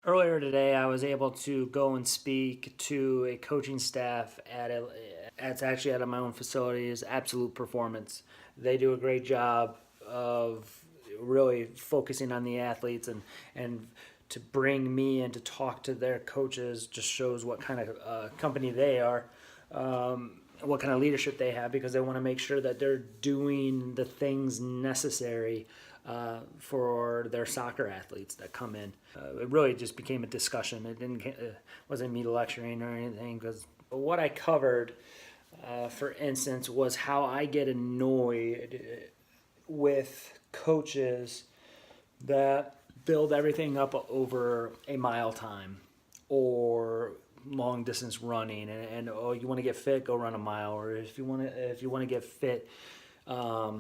Earlier today, I was able to go and speak to a coaching staff it's actually at my own facility. Is Absolute Performance. They do a great job of really focusing on the athletes and to bring me and to talk to their coaches just shows what kind of company they are, what kind of leadership they have, because they want to make sure that they're doing the things necessary for their soccer athletes that come in. It really just became a discussion. It wasn't me lecturing or anything, because what I covered, for instance, was how I get annoyed with coaches that build everything up over a mile time or long distance running, and oh, you want to get fit, go run a mile, or if you want to get fit. I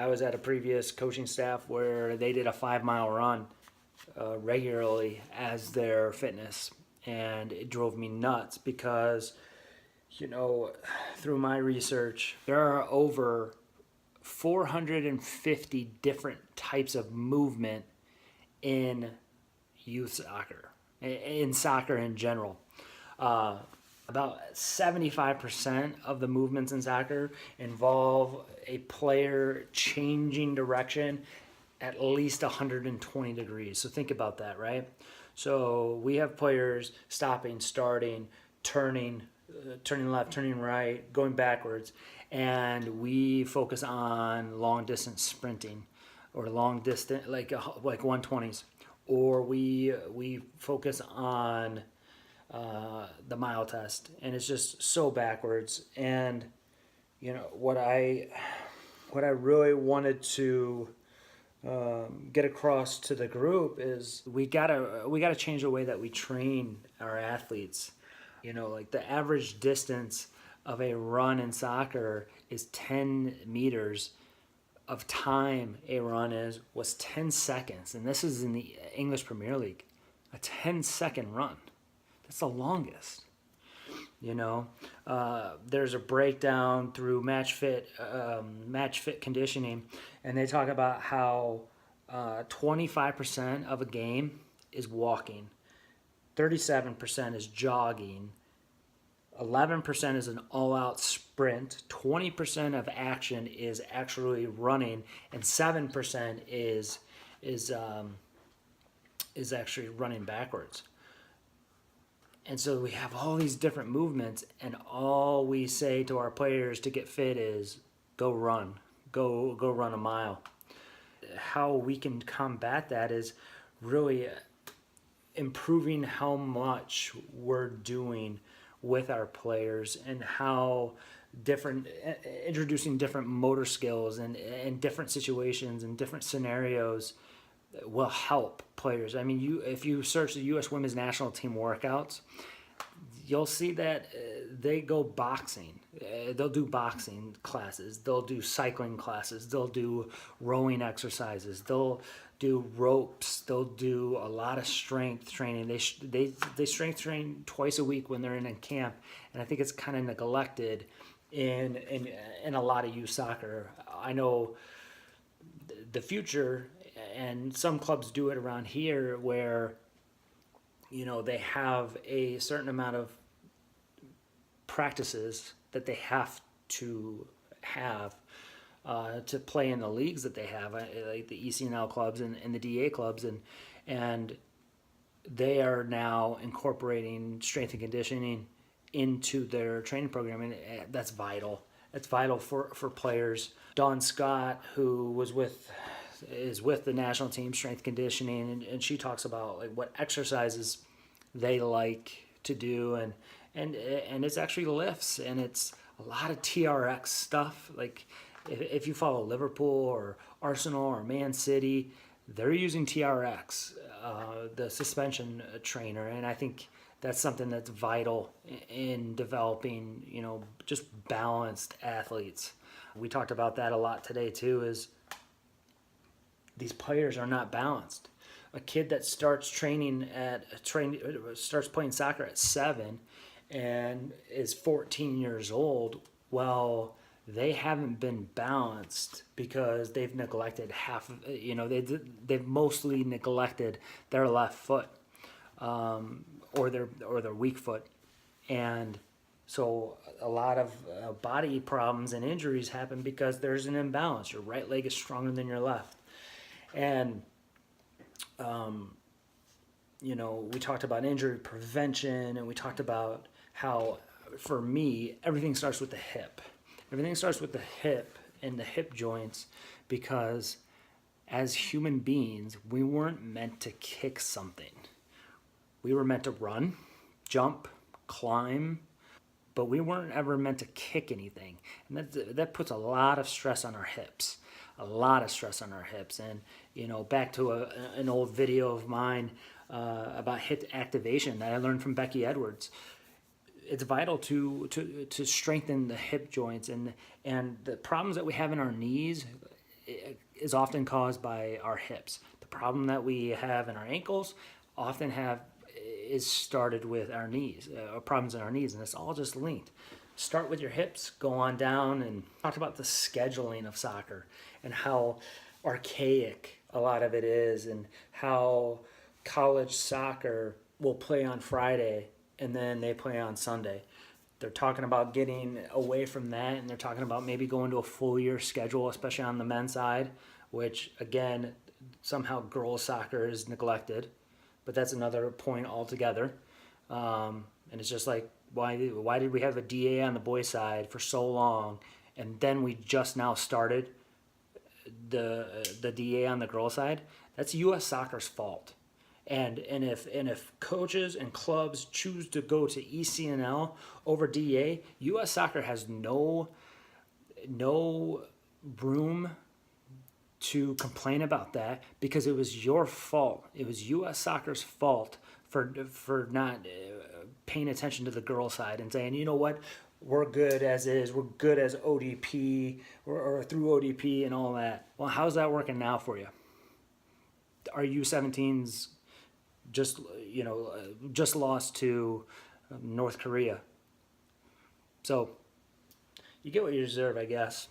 was at a previous coaching staff where they did a 5 mile run regularly as their fitness, and it drove me nuts because, through my research, there are over 450 different types of movement in youth soccer, in soccer in general. About 75% of the movements in soccer involve a player changing direction at least 120 degrees. So think about that, right? So we have players stopping, starting, turning left, turning right, going backwards, and we focus on long distance sprinting or long distance like 120s, or we focus on the mile test, and it's just so backwards. And what I really wanted to get across to the group is we gotta change the way that we train our athletes. Like the average distance of a run in soccer is 10 meters. Of time a run was 10 seconds, and this is in the English Premier League. A 10-second run, that's the longest. There's a breakdown through match fit conditioning, and they talk about how 25% of a game is walking, 37% is jogging, 11% is an all-out sprint, 20% of action is actually running, and 7% is actually running backwards. And so we have all these different movements, and all we say to our players to get fit is go run a mile. How we can combat that is really improving how much we're doing with our players, and how introducing different motor skills and different situations and different scenarios will help players. I mean, if you search the U.S. Women's National Team workouts, you'll see that they go boxing. They'll do boxing classes. They'll do cycling classes. They'll do rowing exercises. They'll do ropes. They'll do a lot of strength training. They strength train twice a week when they're in camp, and I think it's kind of neglected in a lot of youth soccer. I know the future, and some clubs do it around here, where they have a certain amount of practices that they have to have to play in the leagues that they have, like the ECNL clubs and the DA clubs, and they are now incorporating strength and conditioning into their training program, and that's vital. It's vital for players. Dawn Scott, who is with the national team strength conditioning, and she talks about like what exercises they like to do, and it's actually lifts, and it's a lot of TRX stuff. Like if you follow Liverpool or Arsenal or Man City, they're using TRX, the suspension trainer, and I think that's something that's vital in developing just balanced athletes. We talked about that a lot today too, is these players are not balanced. A kid that starts starts playing soccer at 7 and is 14 years old, well, they haven't been balanced because they've neglected they've mostly neglected their left foot, or their weak foot, and so a lot of body problems and injuries happen because there's an imbalance. Your right leg is stronger than your left, and we talked about injury prevention, and we talked about how, for me, everything starts with the hip. Everything starts with the hip and the hip joints, because as human beings, we weren't meant to kick something. We were meant to run, jump, climb, but we weren't ever meant to kick anything. And that puts a lot of stress on our hips. A lot of stress on our hips. And, back to an old video of mine about hip activation that I learned from Becky Edwards. It's vital to strengthen the hip joints, and the problems that we have in our knees is often caused by our hips. The problem that we have in our ankles often is started with our knees, problems in our knees, and it's all just linked. Start with your hips, go on down, and talk about the scheduling of soccer and how archaic a lot of it is, and how college soccer will play on Friday and then they play on Sunday. They're talking about getting away from that, and they're talking about maybe going to a full year schedule, especially on the men's side, which, again, somehow girls soccer is neglected, but that's another point altogether. And it's just like, why did we have a DA on the boys' side for so long, and then we just now started the DA on the girls' side? That's U.S. Soccer's fault. And if coaches and clubs choose to go to ECNL over DA, U.S. Soccer has no room to complain about that, because it was your fault. It was U.S. Soccer's fault for not paying attention to the girl side and saying, you know what, we're good as is, we're good as ODP or through ODP and all that. Well, how's that working now for you? Our U17s just lost to North Korea. So you get what you deserve, I guess.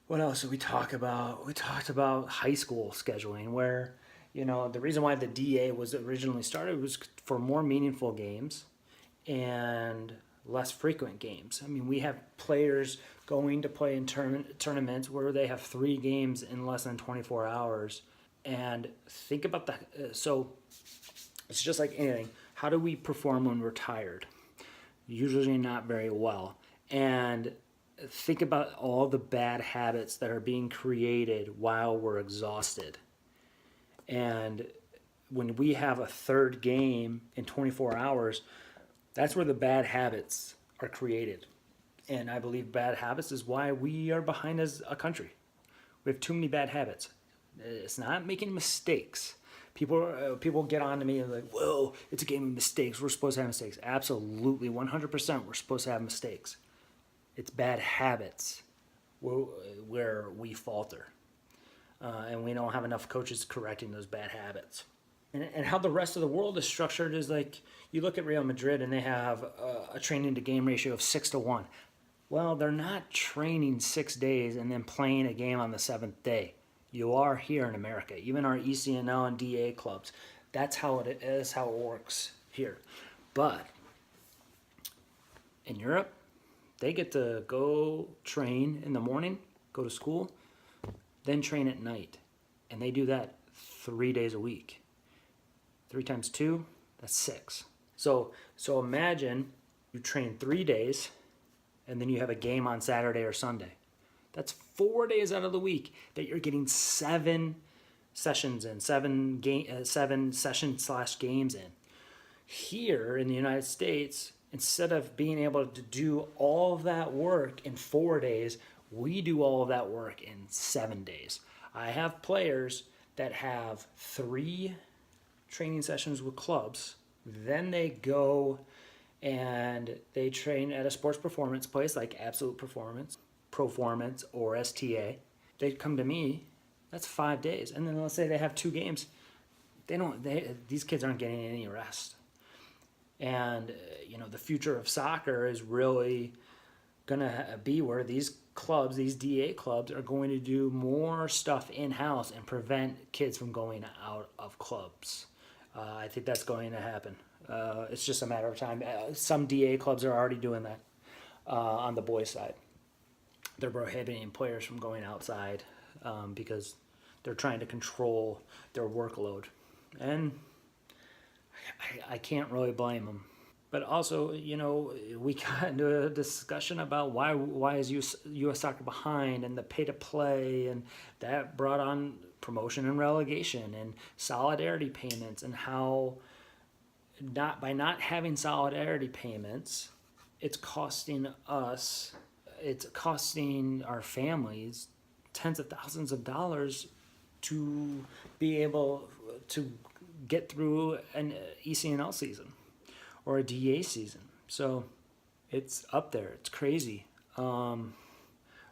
What else did we talk about? We talked about high school scheduling, where, the reason why the DA was originally started was for more meaningful games and less frequent games. I mean, we have players going to play in tournaments where they have 3 games in less than 24 hours. And think about that. So it's just like anything. How do we perform when we're tired? Usually not very well. And think about all the bad habits that are being created while we're exhausted. And when we have a third game in 24 hours, that's where the bad habits are created. And I believe bad habits is why we are behind as a country. We have too many bad habits. It's not making mistakes. People get on to me and like, whoa, it's a game of mistakes. We're supposed to have mistakes. Absolutely, 100% we're supposed to have mistakes. It's bad habits where we falter. And we don't have enough coaches correcting those bad habits. And how the rest of the world is structured is like, you look at Real Madrid and they have a training to game ratio of 6-1. Well, they're not training 6 days and then playing a game on the 7th day. You are here in America, even our ECNL and DA clubs. That's how it is, how it works here. But in Europe, they get to go train in the morning, go to school, then train at night. And they do that 3 days a week. 3 times 2, that's 6. So imagine you train 3 days, and then you have a game on Saturday or Sunday. That's 4 days out of the week that you're getting 7 sessions in, 7 session/games in. Here in the United States, instead of being able to do all of that work in 4 days, we do all of that work in 7 days. I have players that have 3 training sessions with clubs, then they go and they train at a sports performance place like Absolute Performance, Proformance, or STA. They come to me, that's 5 days. And then let's say they have 2 games. These kids aren't getting any rest. And, the future of soccer is really gonna be where these clubs, these DA clubs, are going to do more stuff in house and prevent kids from going out of clubs. I think that's going to happen. It's just a matter of time. Some DA clubs are already doing that on the boys' side. They're prohibiting players from going outside because they're trying to control their workload, and I can't really blame them. But also, we got into a discussion about why is U.S. Soccer behind, and the pay to play, and that brought on promotion and relegation and solidarity payments, and how not having solidarity payments, it's costing our families tens of thousands of dollars to be able to get through an ECNL season or a DA season. So it's up there. It's crazy.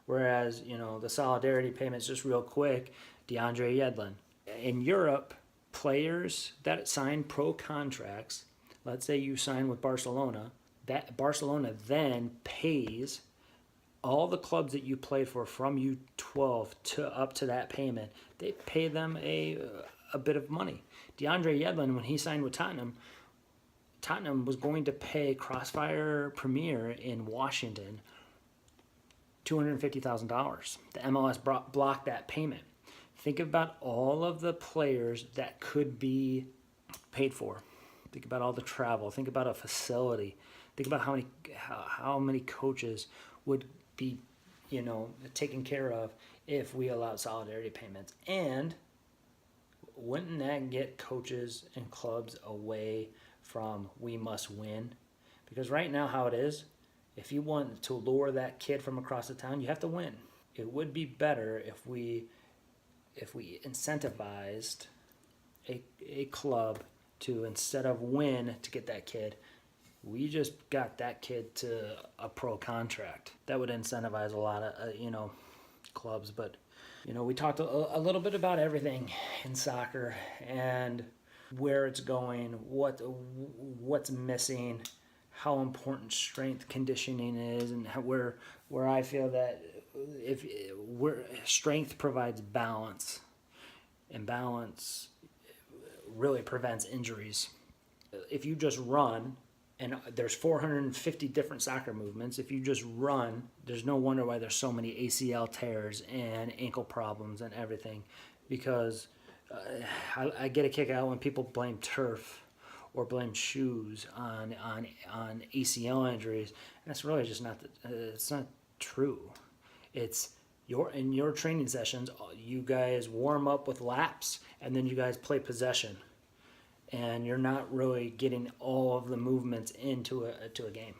Whereas, the solidarity payments, just real quick, DeAndre Yedlin. In Europe, players that sign pro contracts, let's say you sign with Barcelona, that Barcelona then pays all the clubs that you played for from U12 to up to that payment. They pay them a bit of money. DeAndre Yedlin, when he signed with Tottenham was going to pay Crossfire Premier in Washington $250,000. The MLS blocked that payment. Think about all of the players that could be paid for. Think about all the travel. Think about a facility. Think about how many coaches would be, taken care of if we allowed solidarity payments. And wouldn't that get coaches and clubs away from we must win? Because right now how it is, if you want to lure that kid from across the town, you have to win. It would be better if we incentivized a club to, instead of win to get that kid, we just got that kid to a pro contract. That would incentivize a lot of clubs. But we talked a little bit about everything in soccer and where it's going, what's missing, how important strength conditioning is, and where I feel that strength provides balance, and balance really prevents injuries. If you just run, and there's 450 different soccer movements, if you just run, there's no wonder why there's so many ACL tears and ankle problems and everything, because I get a kick out when people blame turf or blame shoes on ACL injuries. That's really just it's not true. It's in your training sessions, you guys warm up with laps, and then you guys play possession, and you're not really getting all of the movements into a game.